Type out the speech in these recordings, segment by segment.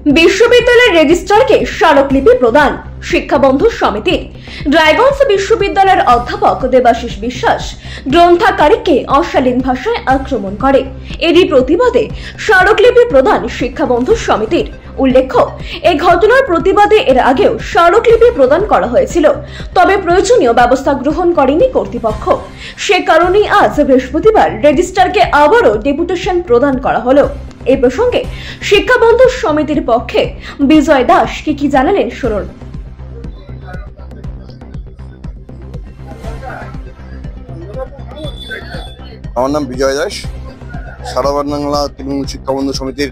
বিশ্ববিদ্যালয়ের রেজিস্ট্রারকে স্মারকলিপি প্রদান শিক্ষা বন্ধু সমিতির। রায়গঞ্জ বিশ্ববিদ্যালয়ের অধ্যাপক দেবাশিস বিশ্বাস গ্রন্থাগারিকে অশালীন ভাষায় আক্রমণ করে। এরই প্রতিবাদে স্মারকলিপি প্রদান শিক্ষা বন্ধু সমিতির। উল্লেখ্য, এই ঘটনার প্রতিবাদে এর আগেও স্মারকলিপি প্রদান করা হয়েছিল, তবে প্রয়োজনীয় ব্যবস্থা গ্রহণ করেনি কর্তৃপক্ষ। সে কারণেই আজ বৃহস্পতিবার রেজিস্ট্রারকে আবারও ডেপুটেশন প্রদান করা হলো। এই প্রসঙ্গে শিক্ষা বন্ধু সমিতির পক্ষে বিজয় দাস কি জানালেন শুনুন। আমার নাম বিজয় দাস, সারা বাংলা তৃণমূল শিক্ষা বন্ধু সমিতির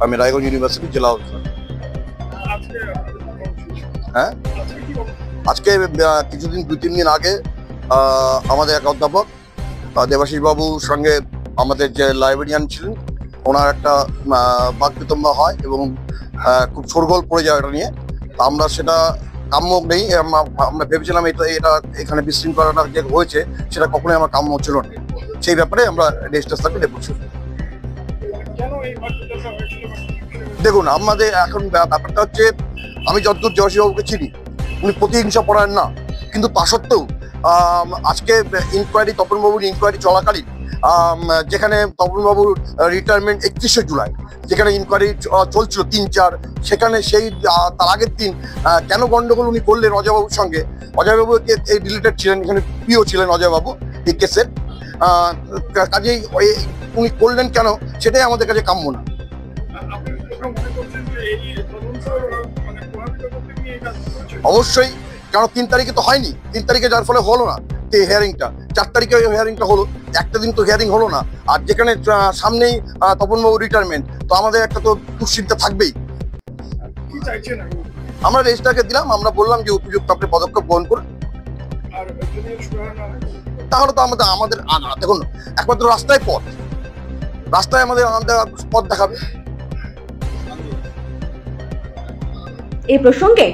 আমি রায়গঞ্জ ইউনিভার্সিটি জেলা অফিসার। হ্যাঁ, আজকে কিছুদিন 2-3 দিন আগে আমাদের এক অধ্যাপক দেবাশিস বাবুর সঙ্গে আমাদের যে লাইব্রেরিয়ান ছিলেন ওনার একটা বাকবিতম্ব হয় এবং খুব শোরগোল পড়ে যায় এটা নিয়ে। আমরা সেটা কাম্য নেই, আমরা ভেবেছিলাম এটা এখানে বিশৃঙ্খলাটা যে হয়েছে সেটা কখনোই আমার কাম্য ছিল না। সেই ব্যাপারে আমরা রেজিস্ট্রারকে ডেপুটেশন। দেখুন, আমাদের এখন ব্যাপারটা হচ্ছে, আমি যতদূর দেবাশিস বাবুকে চিনি উনি প্রতিহিংসা পড়ান না, কিন্তু তা সত্ত্বেও আজকে ইনকোয়ারি, তপনবাবুর ইনকোয়ারি চলাকালীন যেখানে তপনবাবুর রিটায়ারমেন্ট 31শে জুলাই, যেখানে ইনকোয়ারি চলছিল 3-4, সেখানে সেই তার আগের দিন কেন গন্ডগোল উনি করলেন অজয়বাবুর সঙ্গে। অজয়বাবু এই রিলেটেড ছিলেন, এখানে প্রিয় ছিলেন অজয়বাবু এই কেসের। কাজেই উনি করলেন কেন সেটাই আমাদের কাছে কাম্য না। অবশ্যই, কারণ 3 তারিখে তো হয়নি, 3 তারিখে যার ফলে হলো না হিয়ারিংটা, 4 তারিখে হিয়ারিংটা হলো, একটা দিন তো হিয়ারিং হলো না। আর যেখানে সামনেই তপনবাবু রিটায়ারমেন্ট, তো আমাদের একটা তো দুশ্চিন্তা থাকবেই। আমরা রেজিস্ট্রারকে দিলাম, আমরা বললাম যে উপযুক্ত আপনি পদক্ষেপ গ্রহণ করুন। তাহলে তো আমাদের দেখুন, একমাত্র রাস্তায় পথ, রাস্তায় আমাদের পথ দেখাবে। এই প্রসঙ্গে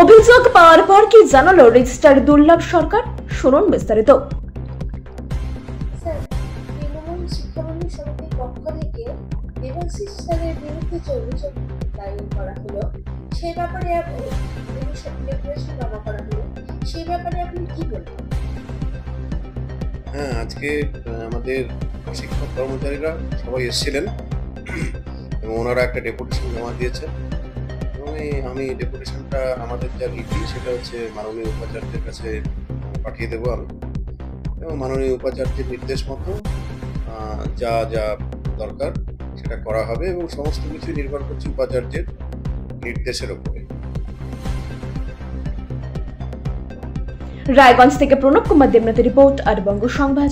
অভিযোগ পাওয়ার পর কি জানালো রেজিস্ট্রার দুর্লভ সরকার, শুনুন বিস্তারিত। তৃণমূল শিক্ষা বন্ধু সমিতির পক্ষ থেকে দেবাশিস স্যারের বিরুদ্ধে যে অভিযোগ দায়ের করা হলো সেই ব্যাপারে ডেপুটেশন জমা করা হলো, সেই ব্যাপারে আপনি কি বলবেন? হ্যাঁ, আজকে আমাদের শিক্ষক কর্মচারীরা সবাই এসেছিলেন এবং ওনারা একটা ডেপুটেশন জমা দিয়েছেন এবং আমি ডেপুটেশনটা আমাদের যা লিখি সেটা হচ্ছে মাননীয় উপাচার্যের কাছে পাঠিয়ে দেবো আমি, এবং মাননীয় উপাচার্যের নির্দেশ মতো যা যা দরকার সেটা করা হবে এবং সমস্ত কিছু নির্ভর করছে উপাচার্যের নির্দেশের উপরে। রায়গঞ্জ থেকে প্রণব কুমার দেবনাথের রিপোর্ট, আর বঙ্গ সংবাদ।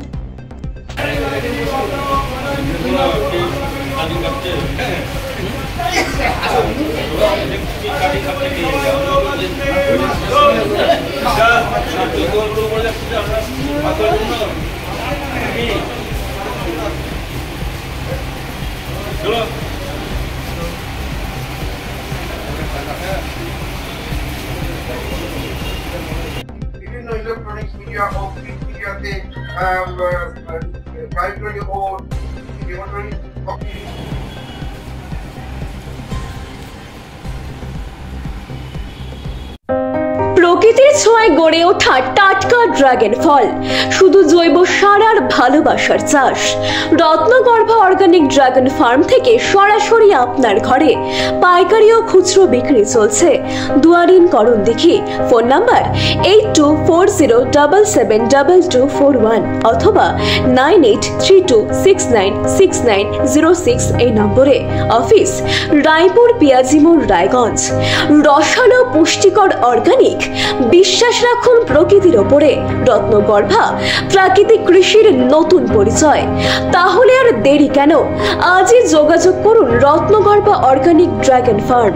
বিভিন্ন ইলেকট্রনিক্স মিডিয়া ও প্রিন্ট মিডিয়াতে লাইব্রেরি ও প্রকৃতির ছোঁয়ায় গড়ে ওঠা টাটকা ড্রাগন ফল, শুধু জৈব সার আর ভালোবাসার চাষ। রত্নগর্ভ অর্গানিক ড্রাগন ফার্ম থেকে সরাসরি আপনার ঘরে পাইকারি ও খুচরো বিক্রি চলছে। দুয়ারিন করণ দেখি। ফোন নাম্বার 8240772241 অথবা 9832696906 এই নম্বরে। অফিস রায়পুর পিয়াজি মোড়, রায়গঞ্জ। রসালো পুষ্টিকর অর্গানিক, বিশ্বাস রাখুন প্রকৃতির ওপরে। রত্নগর্ভা প্রাকৃতিক কৃষির নতুন পরিচয়। তাহলে আর দেরি কেন? আজই যোগাযোগ করুন রত্নগর্ভা অর্গানিক ড্রাগন ফার্ম।